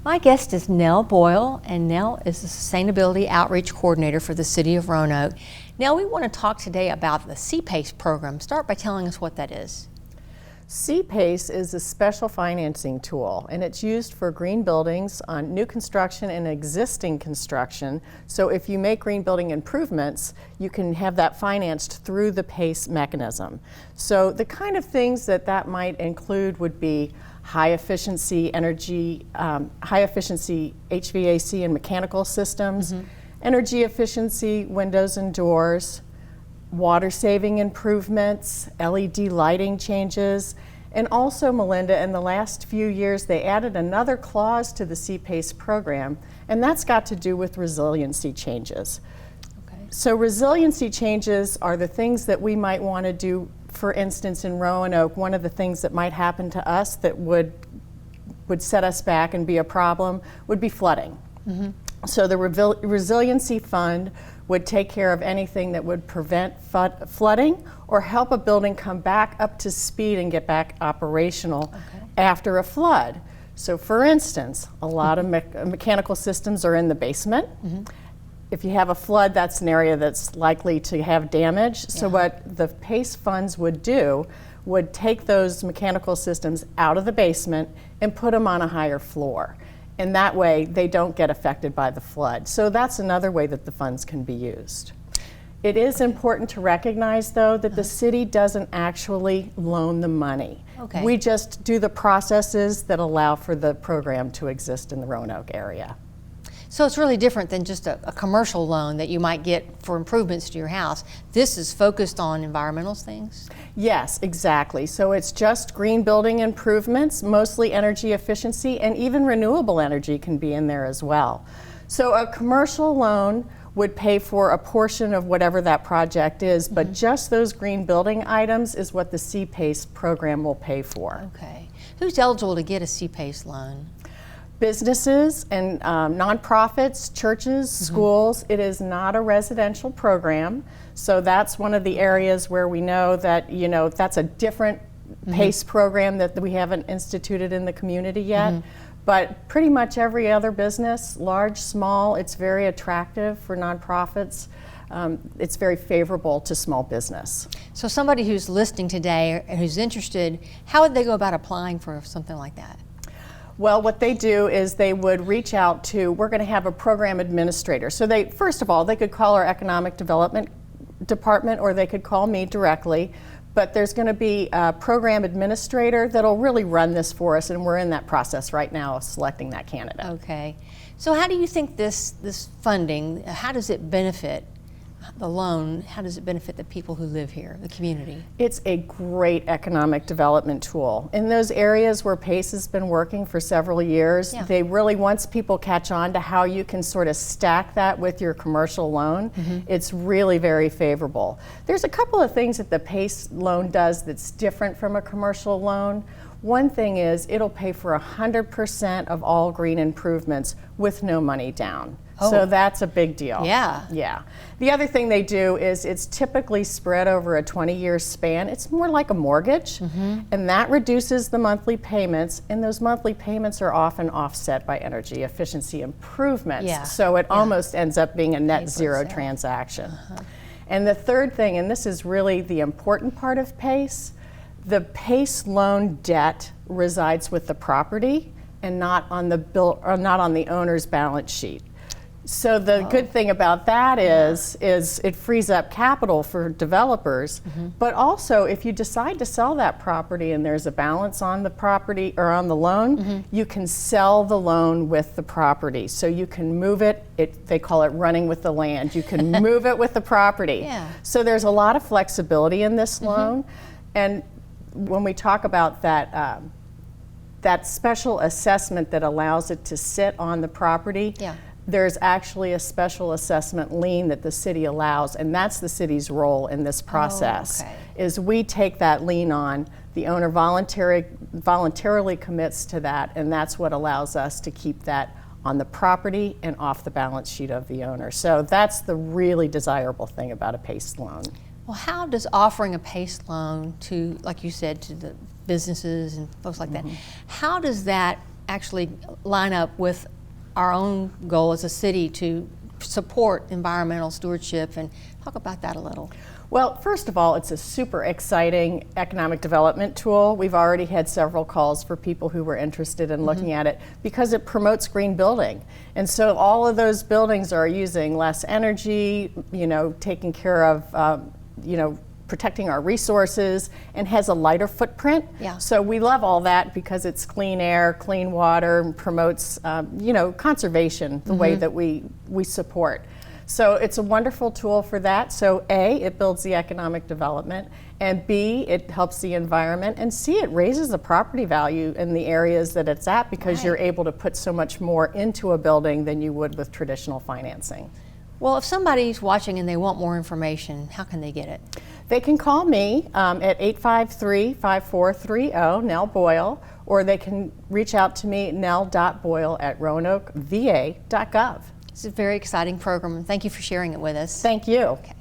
My guest is Nell Boyle, and Nell is the Sustainability Outreach Coordinator for the City of Roanoke. Nell, we want to talk today about the CPACE program. Start by telling us what that is. CPACE is a special financing tool, and it's used for green buildings on new construction and existing construction. So if you make green building improvements, you can have that financed through the PACE mechanism. So the kind of things that might include would be high efficiency energy, high efficiency HVAC and mechanical systems, energy efficiency windows and doors, water saving improvements, LED lighting changes, and also, Melinda, in the last few years they added another clause to the CPACE program, and that's got to do with resiliency changes. Okay. So resiliency changes are the things that we might want to do. For instance, in Roanoke, one of the things that might happen to us that would set us back and be a problem would be flooding. So the resiliency fund would take care of anything that would prevent flooding or help a building come back up to speed and get back operational after a flood. So for instance, a lot of mechanical systems are in the basement. If you have a flood, that's an area that's likely to have damage. So what the PACE funds would do would take those mechanical systems out of the basement and put them on a higher floor. And that way they don't get affected by the flood. So that's another way that the funds can be used. It is important to recognize, though, that the city doesn't actually loan the money. We just do the processes that allow for the program to exist in the Roanoke area. So it's really different than just a commercial loan that you might get for improvements to your house. This is focused on environmental things? Yes, exactly. So it's just green building improvements, mostly energy efficiency, and even renewable energy can be in there as well. So a commercial loan would pay for a portion of whatever that project is, but just those green building items is what the CPACE program will pay for. Okay. Who's eligible to get a CPACE loan? Businesses and nonprofits, churches, schools. It is not a residential program, so that's one of the areas where we know that, you know, that's a different PACE program that we haven't instituted in the community yet. But pretty much every other business, large, small, it's very attractive for nonprofits. It's very favorable to small business. So somebody who's listening today and who's interested, how would they go about applying for something like that? Well, what they do is they would reach out to, we're going to have a program administrator. So they, first of all, they could call our economic development department or they could call me directly. But there's going to be a program administrator that'll really run this for us, and we're in that process right now of selecting that candidate. Okay. So how do you think this funding, how does it benefit the loan, how does it benefit the people who live here, the community? It's a great economic development tool. In those areas where PACE has been working for several years, they really, once people catch on to how you can sort of stack that with your commercial loan, it's really very favorable. There's a couple of things that the PACE loan does that's different from a commercial loan. One thing is it'll pay for 100% of all green improvements with no money down. So that's a big deal. Yeah. The other thing they do is it's typically spread over a 20-year span. It's more like a mortgage, and that reduces the monthly payments, and those monthly payments are often offset by energy efficiency improvements. So it almost ends up being a net zero transaction. And the third thing, and this is really the important part of PACE, the PACE loan debt resides with the property and not on the owner's balance sheet. So the good thing about that is it frees up capital for developers, but also if you decide to sell that property and there's a balance on the property or on the loan, you can sell the loan with the property. So you can move it, they call it running with the land. You can move it with the property. So there's a lot of flexibility in this loan. And when we talk about that, that special assessment that allows it to sit on the property, there's actually a special assessment lien that the city allows, and that's the city's role in this process. Is we take that lien on, the owner voluntarily commits to that, and that's what allows us to keep that on the property and off the balance sheet of the owner. So that's the really desirable thing about a PACE loan. Well, how does offering a PACE loan to, like you said, to the businesses and folks like that, how does that actually line up with our own goal as a city to support environmental stewardship? And talk about that a little. Well, first of all, it's a super exciting economic development tool. We've already had several calls for people who were interested in looking at it because it promotes green building. And so all of those buildings are using less energy, taking care of, protecting our resources, and has a lighter footprint. Yeah. So we love all that because it's clean air, clean water, and promotes, conservation the way that we support. So it's a wonderful tool for that. So A, it builds the economic development, and B, it helps the environment, and C, it raises the property value in the areas that it's at because you're able to put so much more into a building than you would with traditional financing. Well, if somebody's watching and they want more information, how can they get it? They can call me at 853-5430, Nell Boyle, or they can reach out to me, nell.boyle@roanokeva.gov. It's a very exciting program. Thank you for sharing it with us. Thank you. Okay.